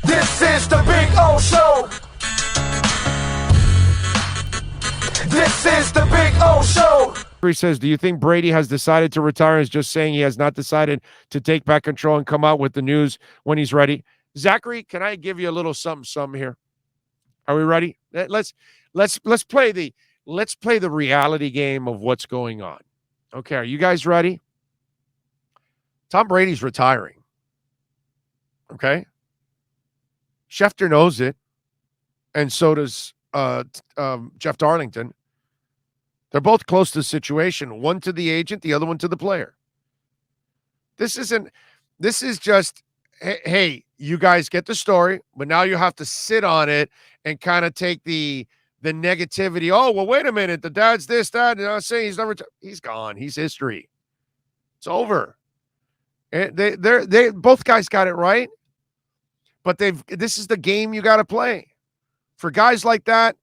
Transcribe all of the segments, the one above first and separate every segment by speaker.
Speaker 1: This is the Big O Show. This is the Big O Show.
Speaker 2: He says, do you think Brady has decided to retire? Is just saying he has not decided to take back control and come out with the news when he's ready. Zachary, can I give you a little something here? Are we ready? Let's play the reality game of what's going on. Okay, are you guys ready? Tom Brady's retiring. Okay? Schefter knows it, and so does Jeff Darlington. They're both close to the situation. One to the agent, the other one to the player. This is just, hey, you guys get the story, but now you have to sit on it and kind of take the negativity. Oh, well, wait a minute. The dad's this, that, and I'm saying he's gone. He's history. It's over. They both guys got it right, but this is the game you got to play. For guys like that,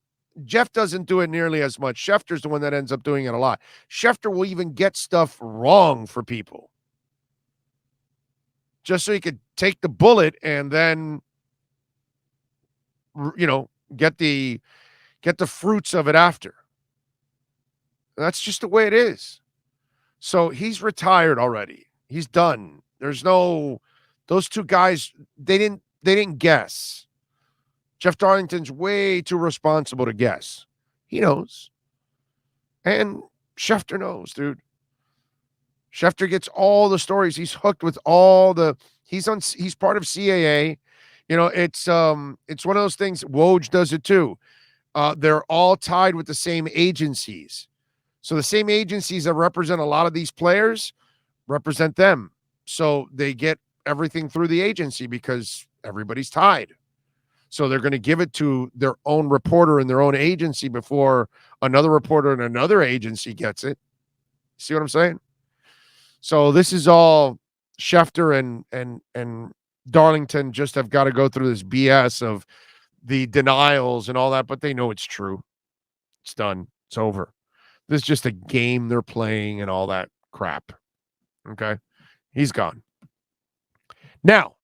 Speaker 2: Jeff doesn't do it nearly as much. Schefter's the one that ends up doing it a lot. Schefter will even get stuff wrong for people just so he could take the bullet and then, get the fruits of it after. That's just the way it is. So he's retired already. He's done. There's no, those two guys, they didn't guess. Jeff Darlington's way too responsible to guess. He knows. And Schefter knows, dude. Schefter gets all the stories. He's hooked with all the, he's part of CAA. It's one of those things. Woj does it too. They're all tied with the same agencies. So the same agencies that represent a lot of these players represent them. So they get everything through the agency because everybody's tied. So they're going to give it to their own reporter in their own agency before another reporter in another agency gets it. See what I'm saying? So this is all Schefter and Darlington just have got to go through this BS of the denials and all that, but they know it's true. It's done. It's over. This is just a game they're playing and all that crap. Okay? He's gone. Now,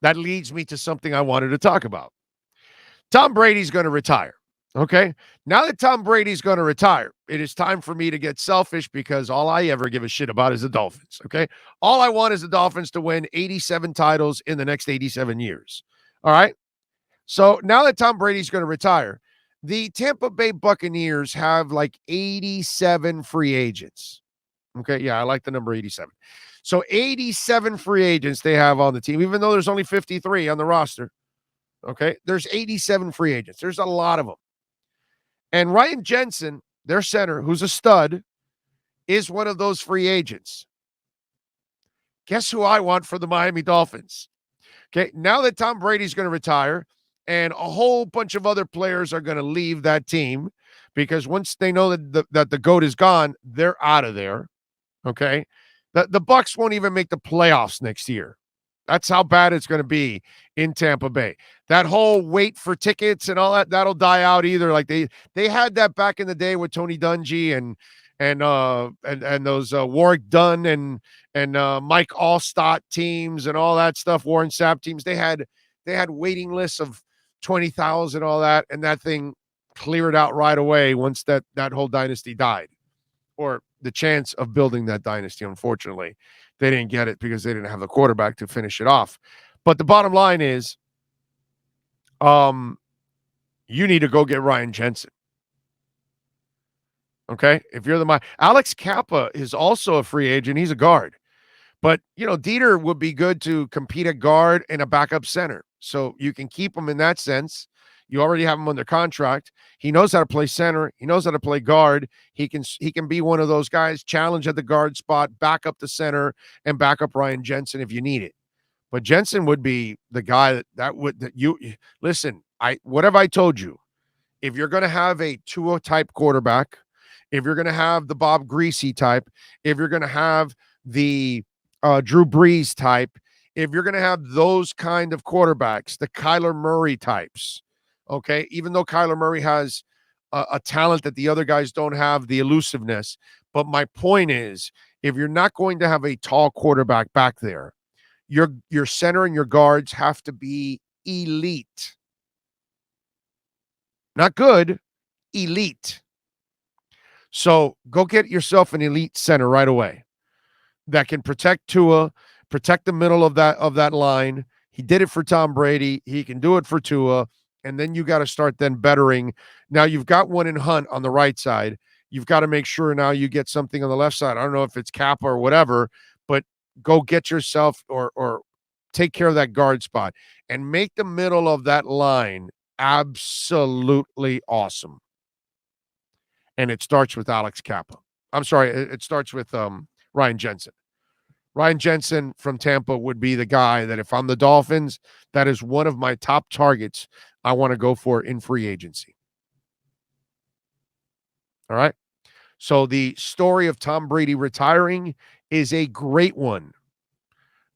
Speaker 2: that leads me to something I wanted to talk about. Tom Brady's going to retire. Okay? Now that Tom Brady's going to retire, it is time for me to get selfish because all I ever give a shit about is the Dolphins. Okay? All I want is the Dolphins to win 87 titles in the next 87 years. All right? So now that Tom Brady's going to retire, the Tampa Bay Buccaneers have like 87 free agents. Okay? Yeah, I like the number 87. So 87 free agents they have on the team, even though there's only 53 on the roster. Okay, there's 87 free agents. There's a lot of them. And Ryan Jensen, their center, who's a stud, is one of those free agents. Guess who I want for the Miami Dolphins? Okay, now that Tom Brady's going to retire and a whole bunch of other players are going to leave that team because once they know that the GOAT is gone, they're out of there. Okay. The Bucs won't even make the playoffs next year. That's how bad it's going to be in Tampa Bay. That whole wait for tickets and all that, that'll die out either. Like they had that back in the day with Tony Dungy and those Warwick Dunn and Mike Allstott teams and all that stuff, Warren Sapp teams. They had waiting lists of 20,000, all that, and that thing cleared out right away once that whole dynasty died. Or the chance of building that dynasty. Unfortunately, they didn't get it because they didn't have the quarterback to finish it off. But the bottom line is, you need to go get Ryan Jensen. Okay? If you're Alex Kappa is also a free agent. He's a guard. But, Dieter would be good to compete at guard and a backup center. So you can keep him in that sense. You already have him under contract. He knows how to play center. He knows how to play guard. He can be one of those guys, challenge at the guard spot, back up the center, and back up Ryan Jensen if you need it. But Jensen would be the guy that you listen. What have I told you? If you're going to have a Tua type quarterback, if you're going to have the Bob Greasy type, if you're going to have the Drew Brees type, if you're going to have those kind of quarterbacks, the Kyler Murray types. Okay, even though Kyler Murray has a talent that the other guys don't have, the elusiveness. But my point is, if you're not going to have a tall quarterback back there, Your center and your guards have to be elite. Not good, elite. So go get yourself an elite center right away that can protect Tua, protect the middle of that line. He did it for Tom Brady. He can do it for Tua. And then you got to start then bettering. Now you've got one in Hunt on the right side. You've got to make sure now you get something on the left side. I don't know if it's Kappa or whatever, but go get yourself or take care of that guard spot and make the middle of that line absolutely awesome. And it starts with Alex Kappa. I'm sorry, it starts with Ryan Jensen. Ryan Jensen from Tampa would be the guy that if I'm the Dolphins, that is one of my top targets I want to go for in free agency. All right. So the story of Tom Brady retiring is a great one.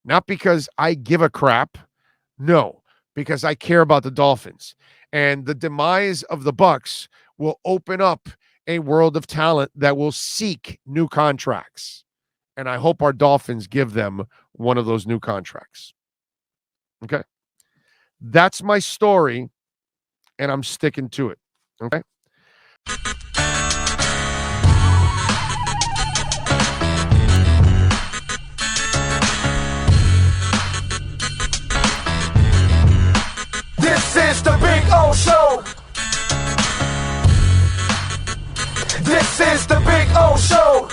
Speaker 2: Not because I give a crap. No, because I care about the Dolphins. And the demise of the Bucs will open up a world of talent that will seek new contracts. And I hope our Dolphins give them one of those new contracts. Okay. That's my story, and I'm sticking to it. Okay.
Speaker 1: This is the Big O Show. This is the Big O Show.